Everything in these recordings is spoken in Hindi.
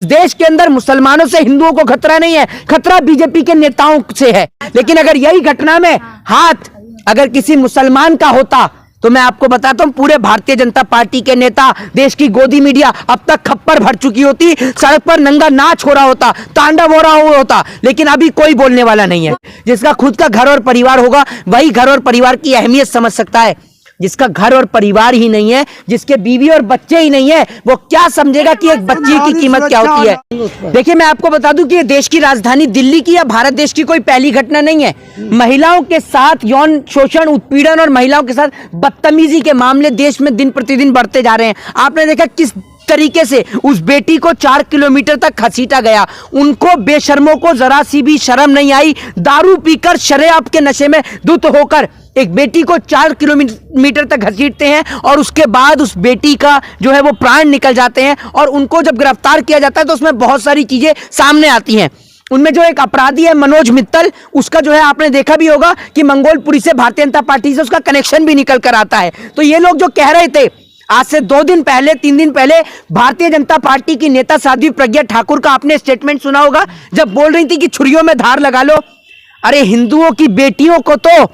देश के अंदर मुसलमानों से हिंदुओं को खतरा नहीं है, खतरा बीजेपी के नेताओं से है। लेकिन अगर यही घटना में हाथ अगर किसी मुसलमान का होता तो मैं आपको बताता हूं पूरे भारतीय जनता पार्टी के नेता, देश की गोदी मीडिया अब तक खप्पर भर चुकी होती, सड़क पर नंगा नाच हो रहा होता, तांडव हो रहा होता। लेकिन अभी कोई बोलने वाला नहीं है। जिसका खुद का घर और परिवार होगा वही घर और परिवार की अहमियत समझ सकता है। जिसका घर और परिवार ही नहीं है, जिसके बीवी और बच्चे ही नहीं है, वो क्या समझेगा कि एक बच्चे की कीमत क्या होती है। देखिए मैं आपको बता दूं कि ये देश की राजधानी दिल्ली की या भारत देश की कोई पहली घटना नहीं है। महिलाओं के साथ यौन शोषण, उत्पीड़न और महिलाओं के साथ बदतमीजी के मामले देश में दिन प्रतिदिन बढ़ते जा रहे हैं। आपने देखा किस तरीके से उस बेटी को 4 किलोमीटर तक घसीटा गया। उनको बेशर्मों को जरा सी भी शर्म नहीं आई। दारू पीकर शराब के नशे में धुत होकर एक बेटी को 4 किलोमीटर तक घसीटते हैं और उसके बाद उस बेटी का जो है वो प्राण निकल जाते हैं। और उनको जब गिरफ्तार किया जाता है तो उसमें बहुत सारी चीजें सामने आती हैं। उनमें जो एक अपराधी है मनोज मित्तल, उसका जो है आपने देखा भी होगा कि मंगोलपुरी से भारतीय जनता पार्टी से उसका कनेक्शन भी निकल कर आता है। तो ये लोग जो कह रहे थे आज से 2 दिन पहले 3 दिन पहले, भारतीय जनता पार्टी की नेता साध्वी प्रज्ञा ठाकुर का आपने स्टेटमेंट सुना होगा जब बोल रही थी कि छुरियों में धार लगा लो। अरे हिंदुओं की बेटियों को तो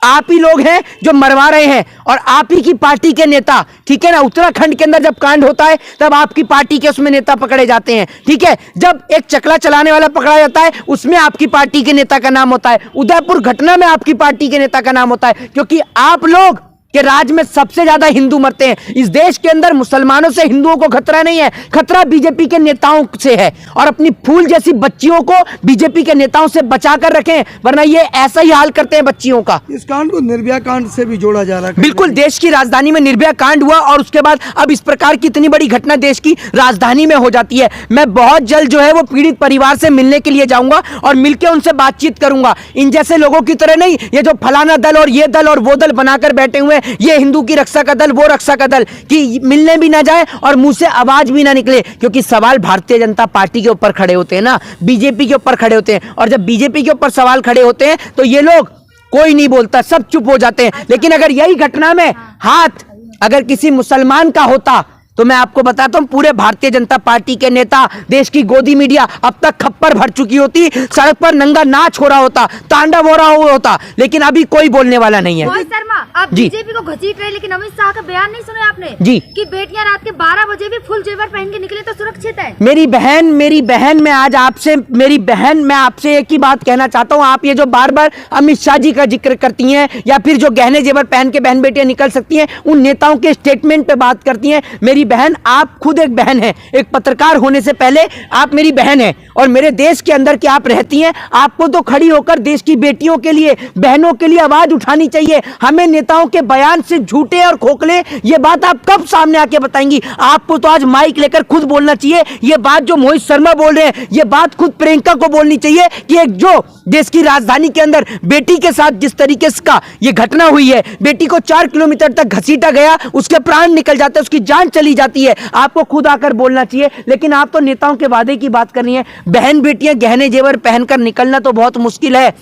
आप ही लोग हैं जो मरवा रहे हैं और आप ही की पार्टी के नेता, ठीक है ना। उत्तराखंड के अंदर जब कांड होता है तब आपकी पार्टी के उसमें नेता पकड़े जाते हैं, ठीक है। जब एक चकला चलाने वाला पकड़ा जाता है उसमें आपकी पार्टी के नेता का नाम होता है। उदयपुर घटना में आपकी पार्टी के नेता का नाम होता है, क्योंकि आप लोग के राज्य में सबसे ज्यादा हिंदू मरते हैं। इस देश के अंदर मुसलमानों से हिंदुओं को खतरा नहीं है, खतरा बीजेपी के नेताओं से है। और अपनी फूल जैसी बच्चियों को बीजेपी के नेताओं से बचा कर रखें, वरना ये ऐसा ही हाल करते हैं बच्चियों का। इस कांड को निर्भया कांड से भी जोड़ा जा रहा है। बिल्कुल, देश की राजधानी में निर्भया कांड हुआ और उसके बाद अब इस प्रकार की इतनी बड़ी घटना देश की राजधानी में हो जाती है। मैं बहुत जल्द जो है वो पीड़ित परिवार से मिलने के लिए जाऊंगा और मिलकर उनसे बातचीत करूंगा। इन जैसे लोगों की तरह नहीं, ये जो फलाना दल और ये दल और वो दल बनाकर बैठे हुए, ये हिंदू की रक्षा का दल, वो रक्षा का दल, कि मिलने भी ना जाए और मुंह से आवाज भी ना निकले। क्योंकि सवाल भारतीय जनता पार्टी के ऊपर खड़े होते हैं ना, बीजेपी के ऊपर खड़े होते हैं। और जब बीजेपी के ऊपर सवाल खड़े होते हैं तो ये लोग कोई नहीं बोलता, सब चुप हो जाते हैं। लेकिन अगर यही घटना में हाथ अगर किसी मुसलमान का होता तो मैं आपको बताता हूं पूरे भारतीय जनता पार्टी के नेता, देश की गोदी मीडिया अब तक खप्पर भर चुकी होती, सड़क पर नंगा नाच हो रहा होता, तांडव हो रहा होता। लेकिन अभी कोई बोलने वाला नहीं है। मोहित शर्मा, आप बीजेपी को घसीट रहे, लेकिन अमित शाह का बयान नहीं सुने आपने जी कि बेटियां रात के 12 बजे भी फुल जेवर पहन के निकले तो सुरक्षित है। मेरी बहन मैं आज आपसे मैं आपसे एक ही बात कहना चाहता हूं। आप ये जो बार बार अमित शाह जी का जिक्र करती हैं या फिर जो गहने जेवर पहन के बहन बेटियां निकल सकती हैं, उन नेताओं के स्टेटमेंट पे बात करती हैं। मेरी बहन, आप खुद एक बहन है, एक पत्रकार होने से पहले आप मेरी बहन है और मेरे देश के अंदर की आप रहती हैं। आपको तो खड़ी होकर देश की बेटियों के लिए, बहनों के लिए आवाज उठानी चाहिए। हमें नेताओं के बयान से झूठे और खोखले ये बात आप कब सामने आके बताएंगी? आपको तो आज माइक लेकर खुद बोलना चाहिए। ये बात जो मोहित शर्मा बोल रहे हैं, ये बात खुद प्रियंका को बोलनी चाहिए कि एक जो देश की राजधानी के अंदर बेटी के साथ जिस तरीके का ये घटना हुई है, बेटी को 4 किलोमीटर तक घसीटा गया, उसके प्राण निकल जाते हैं, उसकी जान चली जाती है, आपको खुद आकर बोलना चाहिए। लेकिन आप तो नेताओं के वादे की बात कर रही हैं। बहन बेटियां गहने जेवर पहनकर निकलना तो बहुत मुश्किल है।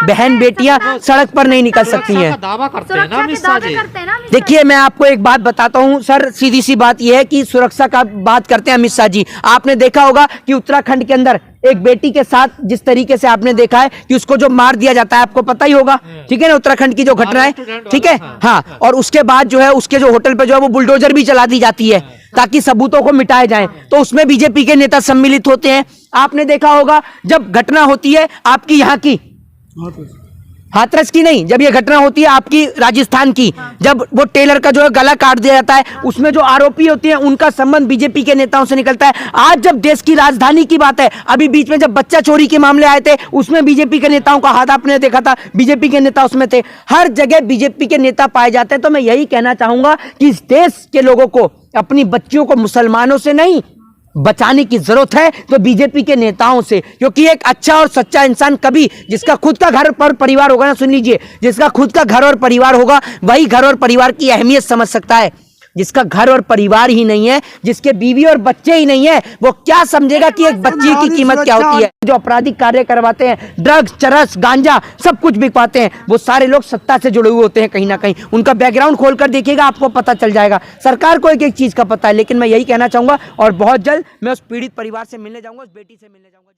बहन बेटियां सड़क पर नहीं निकल सकती हैं। दावा करते हैं ना अमित शाह जी। देखिए मैं आपको एक बात बताता हूं सर, सीधी सी बात यह है कि सुरक्षा का बात करते हैं अमित शाह जी। आपने देखा होगा कि उत्तराखंड के अंदर एक बेटी के साथ जिस तरीके से आपने देखा है कि उसको जो मार दिया जाता है, आपको पता ही होगा, ठीक है ना, उत्तराखंड की जो घटना है, ठीक है, हाँ। और उसके बाद जो है उसके जो होटल पे जो है वो बुलडोजर भी चला दी जाती है ताकि सबूतों को मिटाए जाए। तो उसमें बीजेपी के नेता सम्मिलित होते हैं। आपने देखा होगा जब घटना होती है आपकी यहाँ की, हाथरस की नहीं, जब ये घटना होती है आपकी राजस्थान की, जब वो टेलर का जो है गला काट दिया जाता है, उसमें जो आरोपी होते हैं उनका संबंध बीजेपी के नेताओं से निकलता है। आज जब देश की राजधानी की बात है, अभी बीच में जब बच्चा चोरी के मामले आए थे उसमें बीजेपी के नेताओं का हाथ आपने देखा था, बीजेपी के नेता उसमें थे। हर जगह बीजेपी के नेता पाए जाते हैं। तो मैं यही कहना चाहूंगा कि इस देश के लोगों को अपनी बच्चियों को मुसलमानों से नहीं बचाने की जरूरत है, तो बीजेपी के नेताओं से। क्योंकि एक अच्छा और सच्चा इंसान कभी, जिसका खुद का घर और परिवार होगा ना, सुन लीजिए, जिसका खुद का घर और परिवार होगा वही घर और परिवार की अहमियत समझ सकता है। जिसका घर और परिवार ही नहीं है, जिसके बीवी और बच्चे ही नहीं है, वो क्या समझेगा कि एक बच्ची की कीमत क्या होती है। जो आपराधिक कार्य करवाते हैं, ड्रग्स, चरस, गांजा सब कुछ बिकवाते हैं, वो सारे लोग सत्ता से जुड़े हुए होते हैं कहीं ना कहीं। उनका बैकग्राउंड खोलकर देखिएगा, आपको पता चल जाएगा। सरकार को एक एक चीज का पता है, लेकिन मैं यही कहना चाहूंगा और बहुत जल्द मैं उस पीड़ित परिवार से मिलने जाऊंगा, उस बेटी से मिलने जाऊंगा।